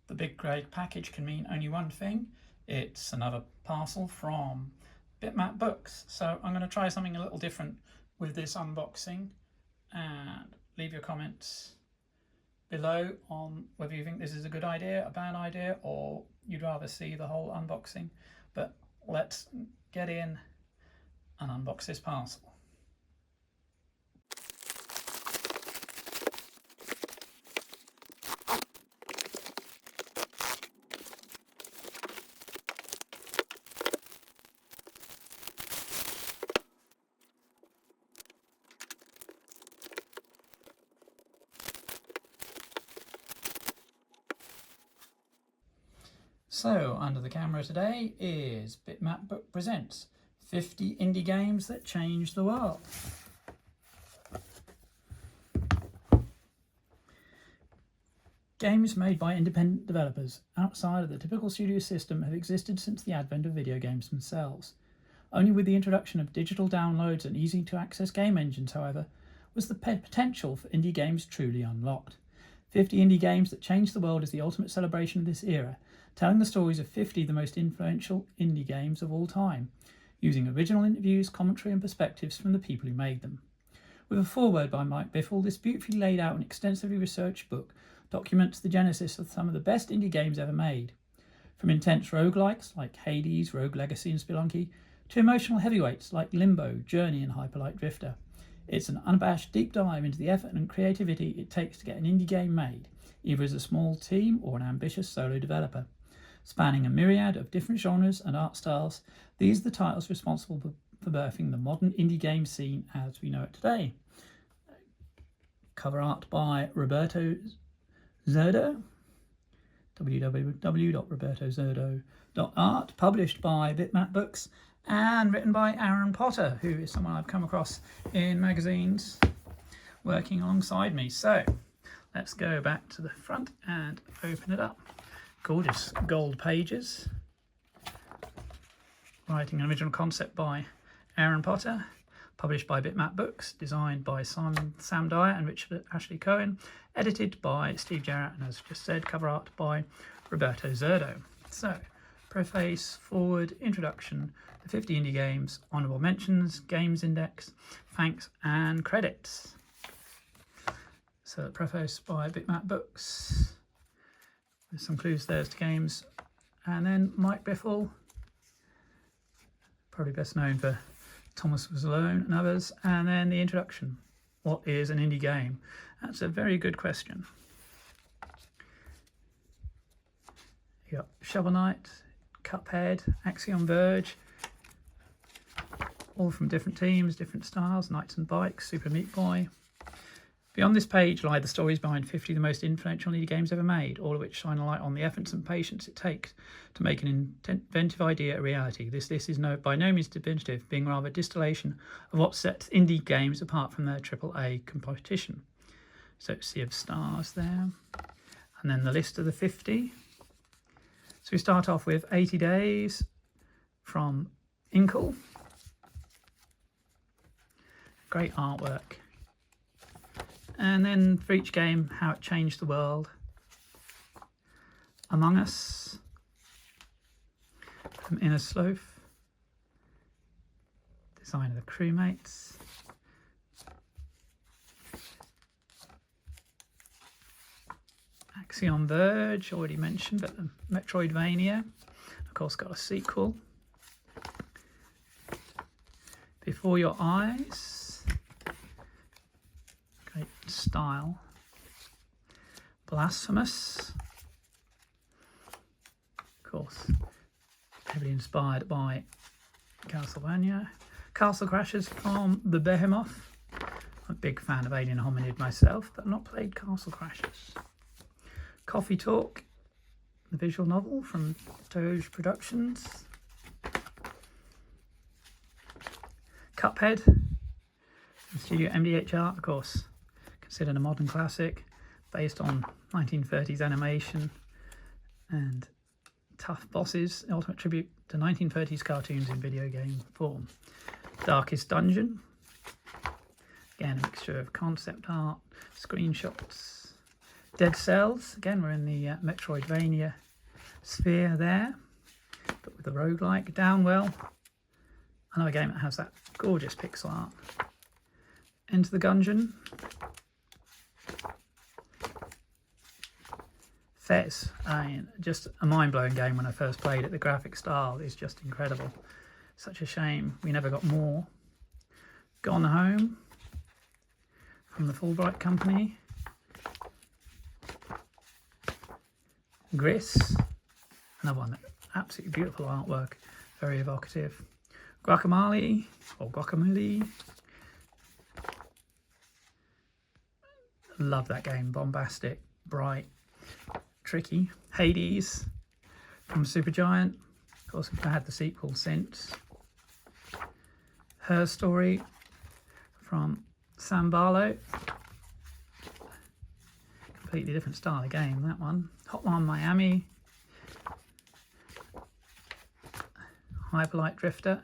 The big grey package can mean only one thing. It's another parcel from Bitmap Books. So I'm going to try something a little different with this unboxing, and leave your comments below on whether you think this is a good idea, a bad idea, or you'd rather see the whole unboxing. But let's get in and unbox this parcel. So, under the camera today is Bitmap Book Presents 50 Indie Games That Changed the World. Games made by independent developers outside of the typical studio system have existed since the advent of video games themselves. Only with the introduction of digital downloads and easy-to-access game engines, however, was the potential for indie games truly unlocked. 50 Indie Games That Changed the World is the ultimate celebration of this era, telling the stories of 50 of the most influential indie games of all time, using original interviews, commentary and perspectives from the people who made them. With a foreword by Mike Bithell, this beautifully laid out and extensively researched book documents the genesis of some of the best indie games ever made. From intense roguelikes like Hades, Rogue Legacy and Spelunky, to emotional heavyweights like Limbo, Journey and Hyperlight Drifter. It's an unabashed deep dive into the effort and creativity it takes to get an indie game made, either as a small team or an ambitious solo developer. Spanning a myriad of different genres and art styles, these are the titles responsible for birthing the modern indie game scene as we know it today. Cover art by Roberto Zurdo, www.robertozurdo.art, published by Bitmap Books, and written by Aaron Potter, who is someone I've come across in magazines working alongside me. So let's go back to the front and open it up. Gorgeous gold pages. Writing an original concept by Aaron Potter, published by Bitmap Books, designed by Sam Dyer and Richard Ashley Cohen, edited by Steve Jarrett, and as just said, cover art by Roberto Zurdo. So, preface, foreword, introduction, the 50 indie games, honourable mentions, games index, thanks and credits. So, preface by Bitmap Books. There's some clues there to games, and then Mike Bithell, probably best known for Thomas Was Alone and others, and then the introduction. What is an indie game? That's a very good question. You got Shovel Knight, Cuphead, Axiom Verge, all from different teams, different styles, Knights and Bikes, Super Meat Boy. Beyond this page lie the stories behind 50 of the most influential indie games ever made, all of which shine a light on the efforts and patience it takes to make an inventive idea a reality. This list is by no means definitive, being rather a distillation of what sets indie games apart from their AAA competition. So Sea of Stars there, and then the list of the 50. So we start off with 80 Days from Inkle. Great artwork. And then for each game, how it changed the world. Among Us from Inner Sloth. Design of the crewmates. Axiom Verge, already mentioned, but the Metroidvania, of course, got a sequel. Before Your Eyes, great style. Blasphemous, of course, heavily inspired by Castlevania. Castle Crashers from the Behemoth. I'm a big fan of Alien Hominid myself, but I've not played Castle Crashers. Coffee Talk, the visual novel from Doge Productions. Cuphead, from Studio MDH Art, of course, considered a modern classic. based on 1930s animation and tough bosses, the ultimate tribute to 1930s cartoons in video game form. Darkest Dungeon, again a mixture of concept art, screenshots. Dead Cells, again we're in the Metroidvania sphere there, but with the roguelike. Downwell, another game that has that gorgeous pixel art. Enter the Gungeon. Fez, I mean, just a mind-blowing game when I first played it. The graphic style is just incredible. Such a shame we never got more. Gone Home from the Fulbright Company. Gris, another one, absolutely beautiful artwork, very evocative. Guacamole, or Guacamole. Love that game, bombastic, bright, tricky. Hades from Supergiant, of course we've had the sequel since. Her Story from Sam Dyer, completely different style of game, that one. Hotline Miami, Hyperlight Drifter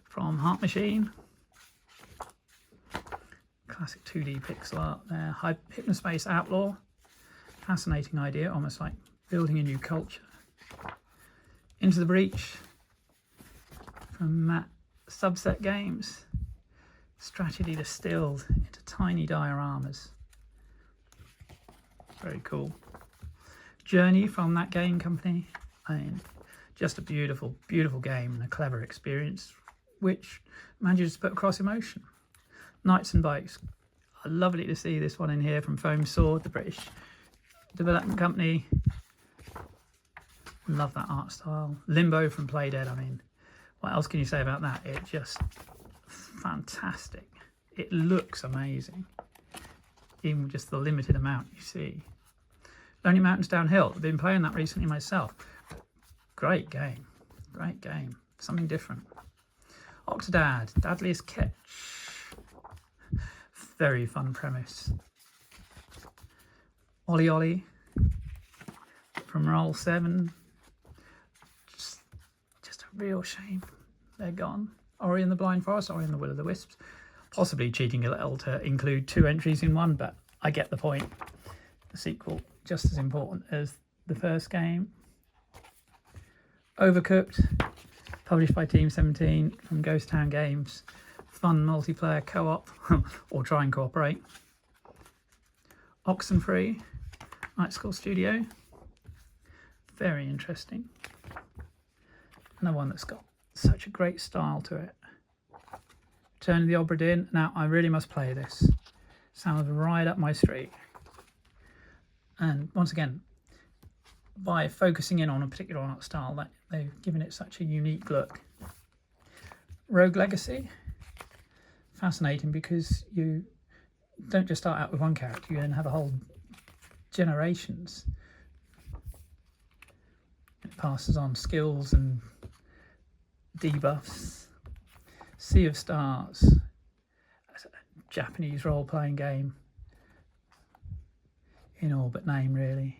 from Heart Machine, classic 2D pixel art there. Hypnospace Outlaw, fascinating idea, almost like building a new culture. Into the Breach from Matt Subset Games, strategy distilled into tiny dioramas, very cool. Journey from that game company, I mean, just a beautiful, beautiful game and a clever experience which manages to put across emotion. Knights and Bikes, lovely to see this one in here from Foam Sword, the British development company. Love that art style. Limbo from Playdead, I mean, what else can you say about that? It's just fantastic. It looks amazing, even just the limited amount you see. Lonely Mountains Downhill, I've been playing that recently myself. Great game, something different. Octodad, Dadliest Catch, very fun premise. Ollie Ollie from Roll 7, just a real shame they're gone. Ori and the Blind Forest, Ori and the Will of the Wisps, possibly cheating a little to include 2 entries in one, but I get the point. The sequel just as important as the first game. Overcooked, published by Team 17 from Ghost Town Games. Fun multiplayer co-op, or try and cooperate. Oxenfree, Night School Studio. Very interesting. Another one that's got such a great style to it. Return of the Obra Dinn. Now, I really must play this. Sounds right up my street. And once again, by focusing in on a particular art style, that they've given it such a unique look. Rogue Legacy, fascinating because you don't just start out with one character, you then have a whole generations. It passes on skills and debuffs. Sea of Stars, a Japanese role-playing game in all but name, really.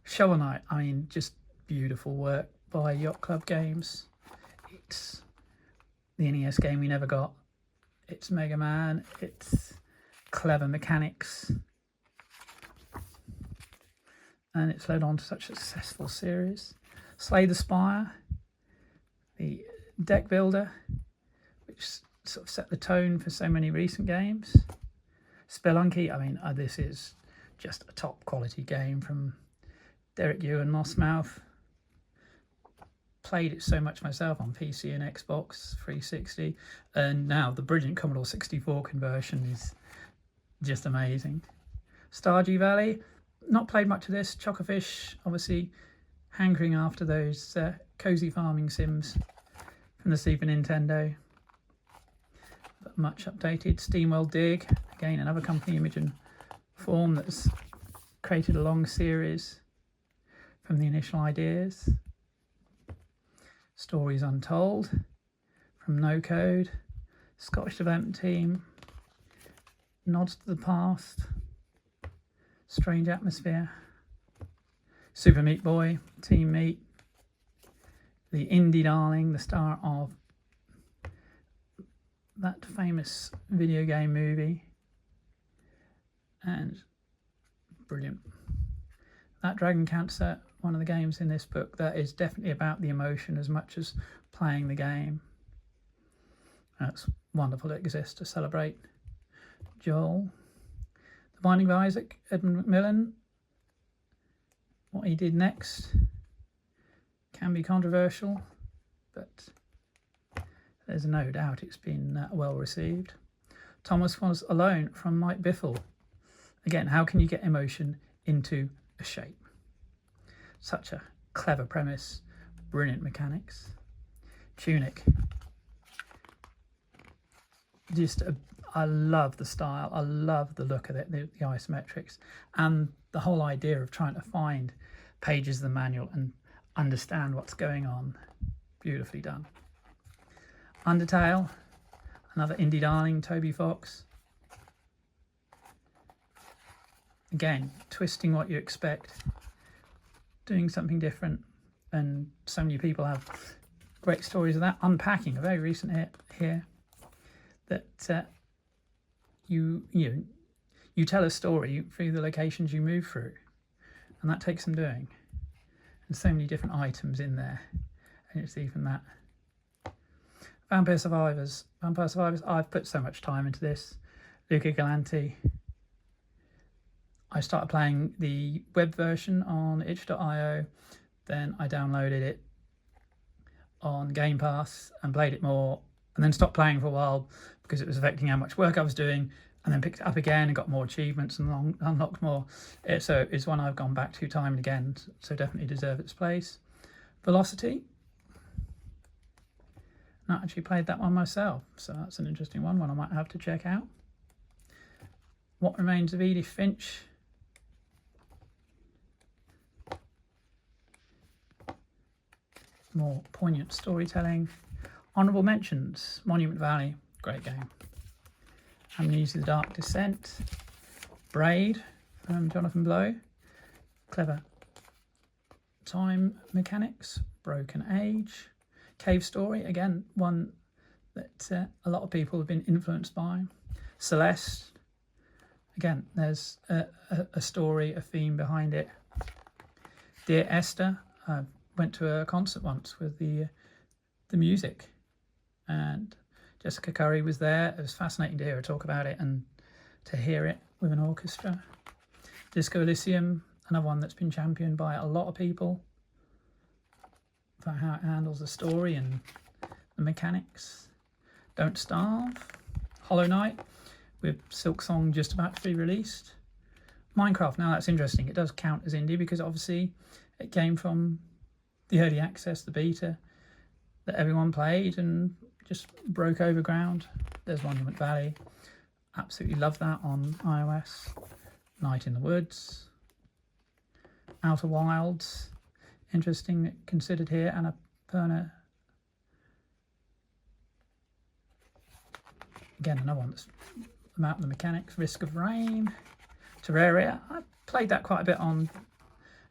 Shovel Knight, I mean, just beautiful work by Yacht Club Games. It's the NES game we never got. It's Mega Man, it's clever mechanics, and it's led on to such a successful series. Slay the Spire, the deck builder, which sort of set the tone for so many recent games. Spelunky, I mean, this is just a top quality game from Derek Yu and Mossmouth. Played it so much myself on PC and Xbox 360, and now the brilliant Commodore 64 conversion is just amazing. Stardew Valley, not played much of this. Chocofish, obviously hankering after those cozy farming sims from the Super Nintendo, but much updated. Steamwell Dig, again another company image and form that's created a long series from the initial ideas. Stories Untold from No Code, Scottish development team, Nods to the Past, Strange Atmosphere, Super Meat Boy, Team Meat, the indie darling, the star of that famous video game movie, and brilliant. That Dragon Cancer, one of the games in this book that is definitely about the emotion as much as playing the game. That's wonderful it exists to celebrate. Joel, The Binding of Isaac, Edmund Macmillan. What he did next can be controversial, but there's no doubt it's been well received. Thomas Was Alone from Mike Bithell. Again, how can you get emotion into a shape? Such a clever premise, brilliant mechanics. Tunic. I love the style, I love the look of it, the isometrics, and the whole idea of trying to find pages of the manual and understand what's going on. Beautifully done. Undertale, another indie darling, Toby Fox. Again, twisting what you expect, doing something different, and so many people have great stories of that. Unpacking, a very recent hit here, that you tell a story through the locations you move through, and that takes some doing, and so many different items in there, and it's even that. Vampire Survivors, I've put so much time into this. Luca Galanti. I started playing the web version on itch.io, then I downloaded it on Game Pass and played it more, and then stopped playing for a while because it was affecting how much work I was doing, and then picked it up again and got more achievements and unlocked more. So it's one I've gone back to time and again, so definitely deserve its place. Velocity. Not actually played that one myself, so that's an interesting one I might have to check out. What Remains of Edith Finch. More poignant storytelling. Honourable Mentions, Monument Valley, great game. Amnesia: The Dark Descent. Braid from Jonathan Blow, clever time mechanics. Broken Age. Cave Story, again, one that a lot of people have been influenced by. Celeste, again, there's a story, a theme behind it. Dear Esther, I went to a concert once with the music, and Jessica Curry was there. It was fascinating to hear her talk about it and to hear it with an orchestra. Disco Elysium, another one that's been championed by a lot of people for how it handles the story and the mechanics. Don't Starve. Hollow Knight, with Silksong just about to be released. Minecraft, now that's interesting. It does count as indie because obviously it came from the early access, the beta, that everyone played and just broke over ground. There's Monument Valley. Absolutely love that on iOS. Night in the Woods. Outer Wilds. Interesting, considered here. Annapurna. Again, another one that's about the mechanics. Risk of Rain. Terraria. I played that quite a bit on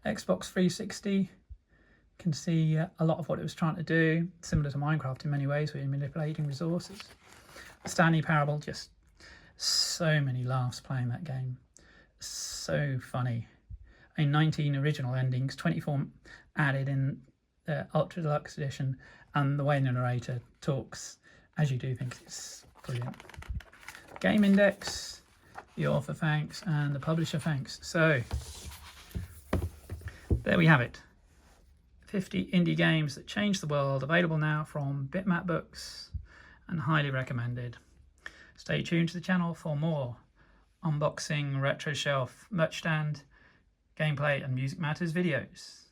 Xbox 360. Can see a lot of what it was trying to do. Similar to Minecraft in many ways, where you're manipulating resources. Stanley Parable, just so many laughs playing that game. So funny. I mean, 19 original endings, 24 added in the Ultra Deluxe Edition, and the way the narrator talks as you do things, it's brilliant. Game Index, the author thanks, and the publisher thanks. So, there we have it. 50 indie games that changed the world, available now from Bitmap Books, and highly recommended. Stay tuned to the channel for more unboxing, retro shelf, merch stand, gameplay and music matters videos.